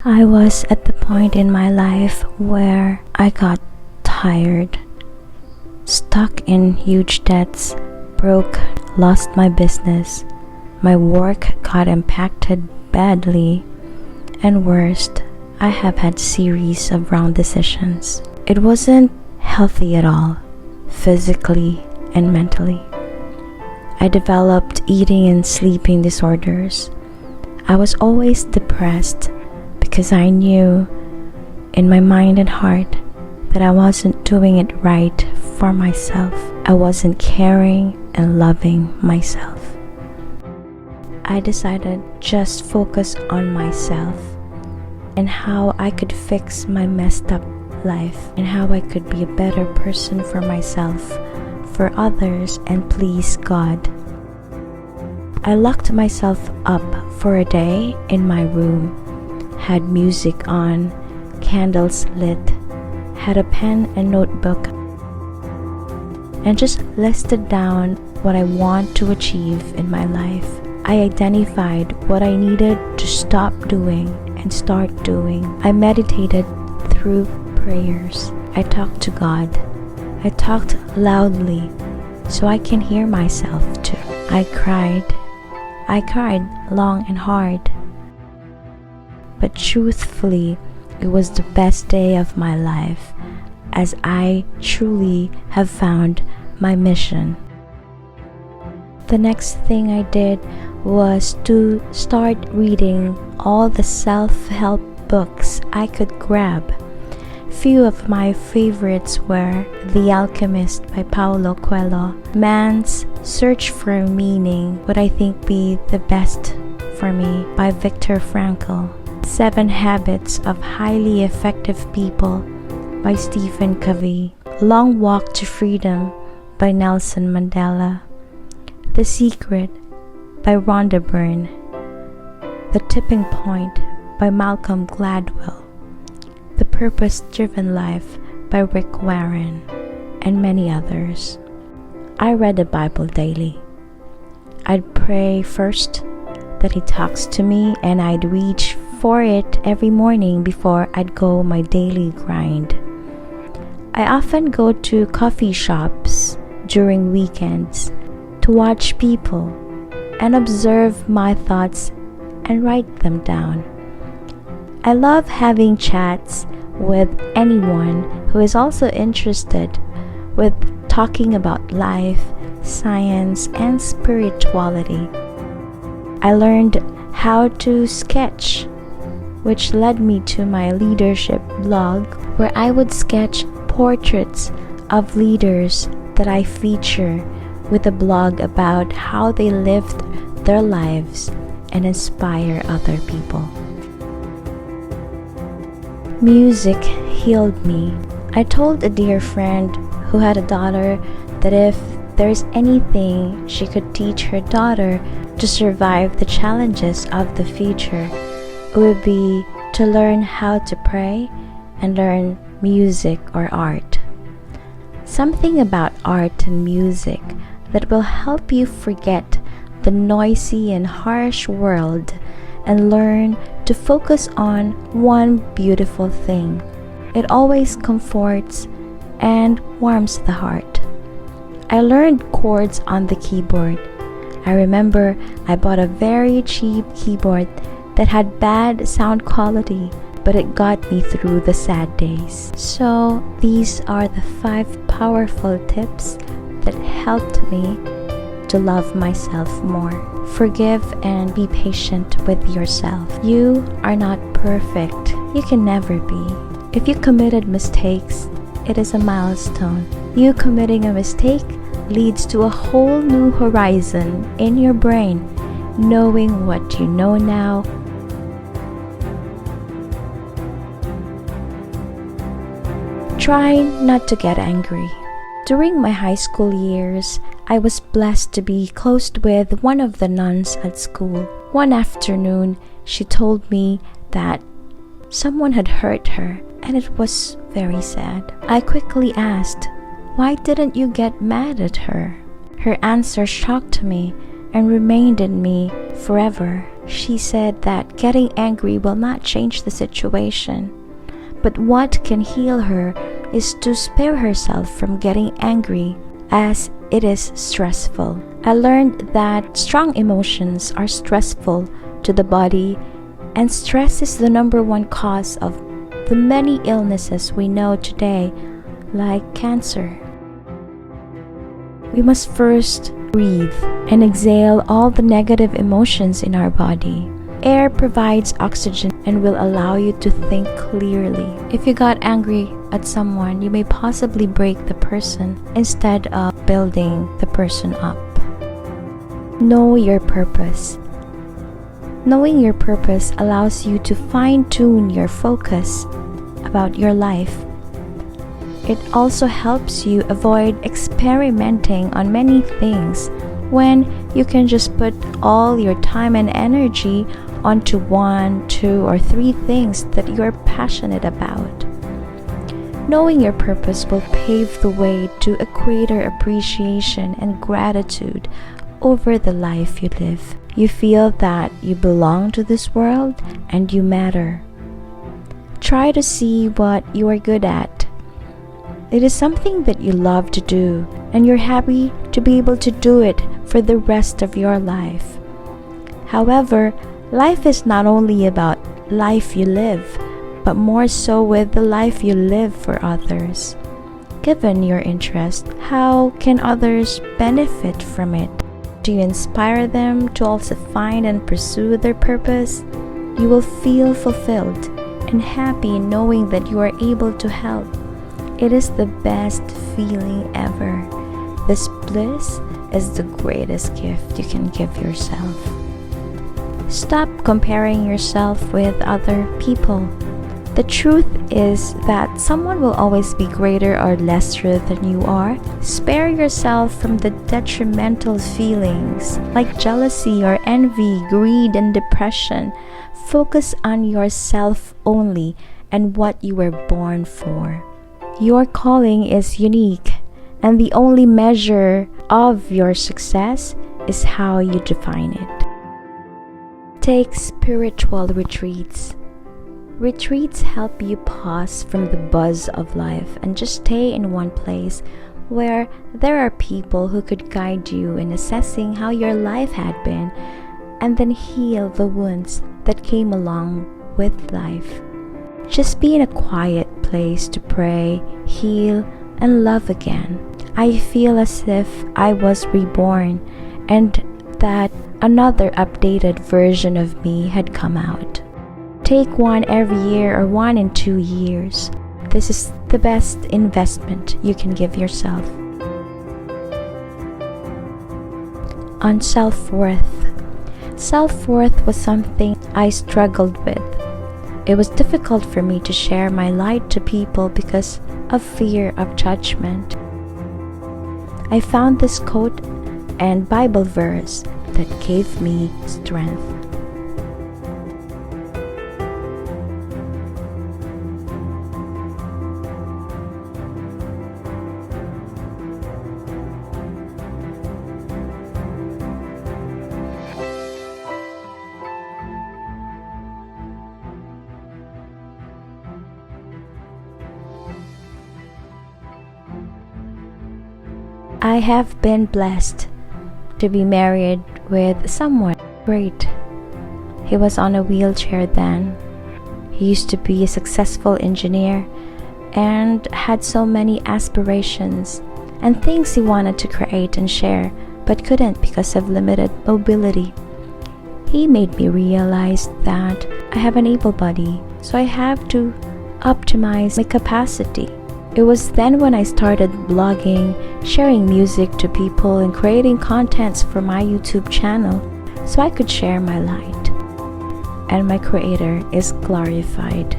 I was at the point in my life where I got tired, stuck in huge debts, broke, lost my business, my work got impacted badly, and worst, I have had series of wrong decisions. It wasn't healthy at all, physically and mentally. I developed eating and sleeping disorders. I was always depressed because I knew in my mind and heart that I wasn't doing it right for myself. I wasn't caring and loving myself. I decided just focus on myself and how I could fix my messed up life and how I could be a better person for myself, for others, and please God. I locked myself up for a day in my room, had music on, candles lit, had a pen and notebook, and just listed down what I want to achieve in my life. I identified what I needed to stop doing and start doing. I meditated through prayers. I talked to God. I talked loudly so I can hear myself too. I cried long and hard. But truthfully, it was the best day of my life, as I truly have found my mission. The next thing I did was to start reading all the self-help books I could grab. Few of my favorites were The Alchemist by Paolo Coelho, Man's Search for Meaning, Would I Think Be the Best for Me by Frankl, 7 Habits of Highly Effective People by Covey, Long Walk to Freedom by Nelson Mandela, The Secret by Rhonda Byrne, The Tipping Point by Malcolm Gladwell, The Purpose-Driven Life by Rick Warren, and many others. I read the Bible daily. I'd pray first that He talks to me, and I'd reach for it every morning before I'd go my daily grind. I often go to coffee shops during weekends to watch people and observe my thoughts and write them down. I love having chats with anyone who is also interested with talking about life, science, and spirituality. I learned how to sketch, which led me to my leadership blog, where I would sketch portraits of leaders that I feature, with a blog about how they lived their lives and inspire other people. Music healed me. I told a dear friend who had a daughter that if there's anything she could teach her daughter to survive the challenges of the future, it would be to learn how to pray and learn music or art. Something about art and music that will help you forget the noisy and harsh world and learn to focus on one beautiful thing. It always comforts and warms the heart. I learned chords on the keyboard. I remember I bought a very cheap keyboard that had bad sound quality, but it got me through the sad days. So these are the 5 powerful tips that helped me to love myself more. Forgive and be patient with yourself. You are not perfect. You can never be. If you committed mistakes, it is a milestone. You committing a mistake leads to a whole new horizon in your brain, knowing what you know now. Try not to get angry. During my high school years, I was blessed to be close with one of the nuns at school. One afternoon, she told me that someone had hurt her, and it was very sad. I quickly asked, "Why didn't you get mad at her?" Her answer shocked me and remained in me forever. She said that getting angry will not change the situation, but what can heal her is to spare herself from getting angry, as it is stressful. I learned that strong emotions are stressful to the body, and stress is the number one cause of the many illnesses we know today, like cancer. We must first breathe and exhale all the negative emotions in our body. Air provides oxygen and will allow you to think clearly. If you got angry at someone, you may possibly break the person instead of building the person up. Know your purpose. Knowing your purpose allows you to fine-tune your focus about your life. It also helps you avoid experimenting on many things when you can just put all your time and energy onto 1, 2, or 3 things that you're passionate about. Knowing your purpose will pave the way to a greater appreciation and gratitude over the life you live. You feel that you belong to this world and you matter. Try to see what you are good at. It is something that you love to do, and you're happy to be able to do it for the rest of your life. However, life is not only about life you live, but more so with the life you live for others. Given your interest, how can others benefit from it? Do you inspire them to also find and pursue their purpose? You will feel fulfilled and happy knowing that you are able to help. It is the best feeling ever. This bliss is the greatest gift you can give yourself. Stop comparing yourself with other people. The truth is that someone will always be greater or lesser than you are. Spare yourself from the detrimental feelings like jealousy or envy, greed, and depression. Focus on yourself only and what you were born for. Your calling is unique, and the only measure of your success is how you define it. Take spiritual retreats. Retreats help you pause from the buzz of life and just stay in one place where there are people who could guide you in assessing how your life had been and then heal the wounds that came along with life. Just be in a quiet place to pray, heal, and love again. I feel as if I was reborn and that another updated version of me had come out. Take one every year or 1 in 2 years. This is the best investment you can give yourself. On self-worth. Self-worth was something I struggled with. It was difficult for me to share my light to people because of fear of judgment. I found this quote and Bible verse that gave me strength. I have been blessed to be married with someone great. He was on a wheelchair then. He used to be a successful engineer and had so many aspirations and things he wanted to create and share but couldn't because of limited mobility. He made me realize that I have an able body, so I have to optimize my capacity. It was then when I started blogging, sharing music to people, and creating contents for my YouTube channel so I could share my light. And my Creator is glorified.